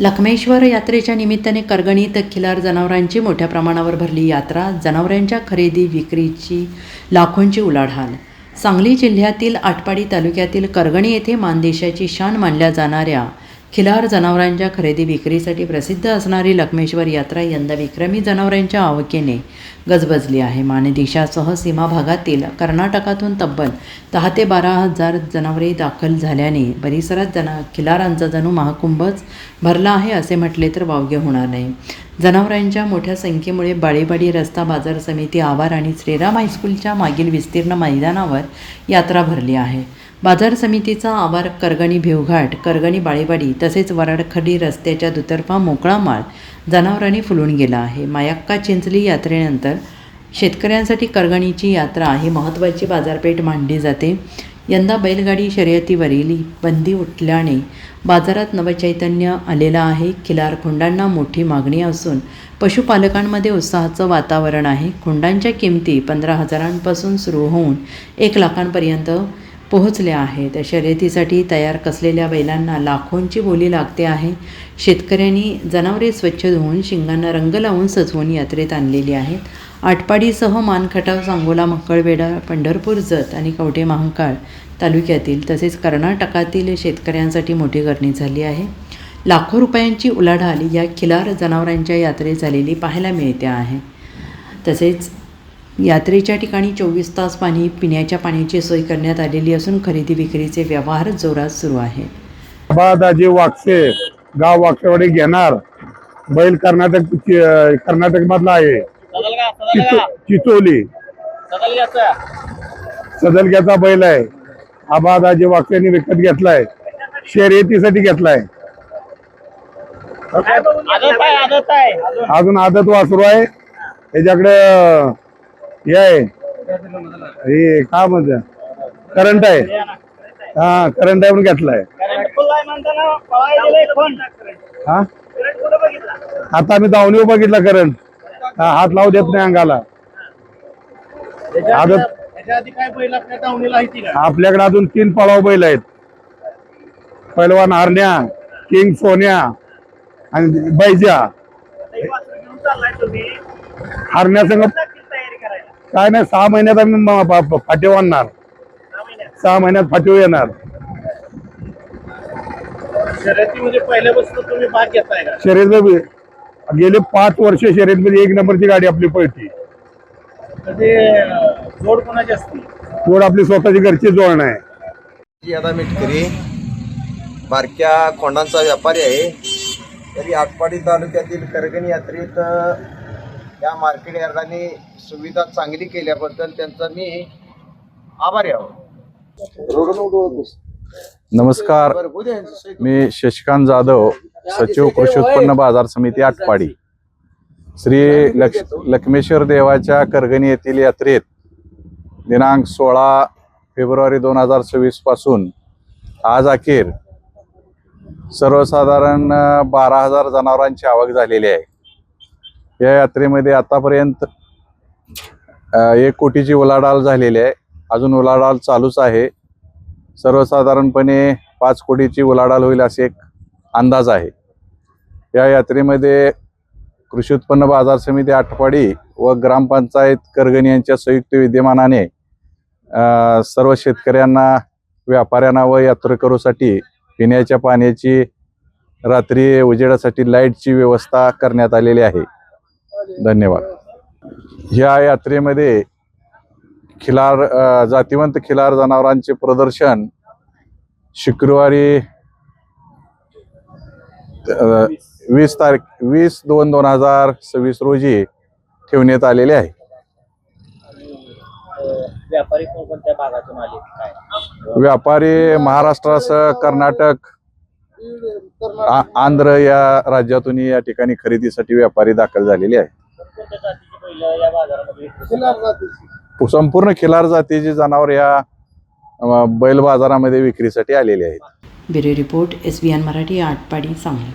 लखमेश्वर यात्रेच्या निमित्ताने करगणीत खिलार जनावरांची मोठ्या प्रमाणावर भरली यात्रा. जनावरांच्या खरेदी विक्रीची लाखोंची उलाढाल. सांगली जिल्ह्यातील आटपाडी तालुक्यातील करगणी येथे मानदेशाची शान मानल्या जाणाऱ्या खिलार जनावरांच्या खरेदी विक्रीसाठी प्रसिद्ध असणारी लखमेश्वर यात्रा यंदा विक्रमी जनावरांच्या आवकेने गजबजली आहे. मानदेशासह सीमा भागातील कर्नाटकातून तब्बल 10 ते 12 हजार जनावरे दाखल झाल्याने परिसरात खिलारांचा जणू महाकुंभच भरला आहे असे म्हटले तर वावगे होणार नाही. जनावरांच्या मोठ्या संख्येमुळे बाळेवाडी रस्ता बाजार समिती आवार आणि श्रीराम हायस्कूलच्या मागील विस्तीर्ण मैदानावर यात्रा भरली आहे. बाजार समितीचा आवार करगणी भिवघाट, करगणी बाळेवाडी तसेच वराडखडी रस्त्याच्या दुतर्फा मोकळा माळ जनावरांनी फुलून गेला आहे. मायक्का चिंचली यात्रेनंतर शेतकऱ्यांसाठी करगणीची यात्रा ही महत्त्वाची बाजारपेठ मानली जाते. यंदा बैलगाडी शर्यतीवरील बंदी उठल्याने बाजारात नवचैतन्य आलेलं आहे. खिलार खोंडांना मोठी मागणी असून पशुपालकांमध्ये उत्साहाचं वातावरण आहे. खोंडांच्या किमती 15,000पासून सुरू होऊन 1 लाखांपर्यंत पोहोचल्या आहेत. शर्यतीसाठी तयार कसलेल्या बैलांना लाखोंची बोली लागते आहे. शेतकऱ्यांनी जनावरे स्वच्छ धुवून शिंगांना रंग लावून सजवून यात्रेत आणलेली आहेत. आटपाडीसह मानखटाव, सांगोला, मक्कळवेढा, पंढरपूर, जत आणि कवठे महांकाळ तालुक्यातील तसेच कर्नाटकातील शेतकऱ्यांसाठी मोठी गर्दी झाली आहे. लाखो रुपयांची उलाढाल या खिलार जनावरांच्या यात्रेत झालेली पाहायला मिळते आहे. तसेच यात्रेच्या ठिकाणी 24 तास पाणी पिण्याच्या पाण्याची सोय करण्यात आलेली असून खरेदी विक्रीचे व्यवहार जोरात सुरू आहे. दाजी वागसे गाव वागसेवाडी घेणार बैल कर्नाटक मधला आहे. चिचोली सदलग्याचा बैल आहे. आबादाजी वागसेनी विकत घेतलाय, शर्यतीसाठी घेतलाय. अजून आदत वासरू आहे. त्याच्याकडे हे आहे, हे काय म्हणत करंट आहे. हा, करंट आहे म्हणून घेतलाय. हा, आता आम्ही दावणी बघितला करंट. हात लावू देत नाही अंगाला. आपल्याकडे अजून 3 पळाव बैल आहेत. पैलवान हरण्या, किंग सोन्या आणि बैजा. हरण्या संघ काय नाही, 6 महिन्यात आम्ही फाटीव आणणार. 6 महिन्यात फाटीव येणार. शर्यतीमध्ये पहिल्यापासून तुम्ही भाग घेताय का? शर्यत गेले 5 वर्ष शर्यतीमध्ये 1 नंबरची गाडी आपली पळती. जोड कोणाची असते? जोड आपली स्वतःची घरची जोड आहे. आता मिटकरी बारक्या खोंडांचा व्यापारी आहे. तरी आटपाडी तालुक्यातील करगणी यात्रेत या मार्केट यार्डाने सुविधा चांगली केल्याबद्दल त्यांचा मी आभारी आहोत. नमस्कार, मी शशिकांत जाधव, सचिव कृषी उत्पन्न बाजार समिती आटपाडी. श्री लखमेश्वर देवाच्या करगणी येथील यात्रेत दिनांक 16 फेब्रुवारी 2026 पासून आज अखेर सर्वसाधारण 12,000 जनावरांची आवक झालेली आहे. या यात्रेमध्ये आतापर्यंत 1 कोटीची उलाढाल झालेली आहे. अजून उलाढाल चालूच आहे. सर्वसाधारणपणे 5 कोटीची उलाढाल होईल असे एक अंदाज आहे. या यात्रेमध्ये कृषी उत्पन्न बाजार समिती आटपाडी व ग्रामपंचायत करगणी यांच्या संयुक्त विद्यमानाने सर्व शेतकऱ्यांना, व्यापाऱ्यांना व यात्रेकरूसाठी पिण्याच्या पाण्याची, रात्री उजेडासाठी लाईटची व्यवस्था करण्यात आलेली आहे. धन्यवाद. ह्या यात्रेमध्ये जातिवंत खिलार जनावरांचे प्रदर्शन शुक्रवारी 20/2/2026 रोजी ठेवण्यात आलेले आहे. व्यापारी कोणत्या भागातून आले काय? व्यापारी महाराष्ट्रासह कर्नाटक, आंध्र या राज्यातून या ठिकाणी खरेदीसाठी व्यापारी दाखल झालेले आहे. संपूर्ण खिलार जातीची जनावर या बैल बाजारामध्ये विक्रीसाठी आलेले आहेत. Bureau report, SBN Marathi, Atpadi, Sangli.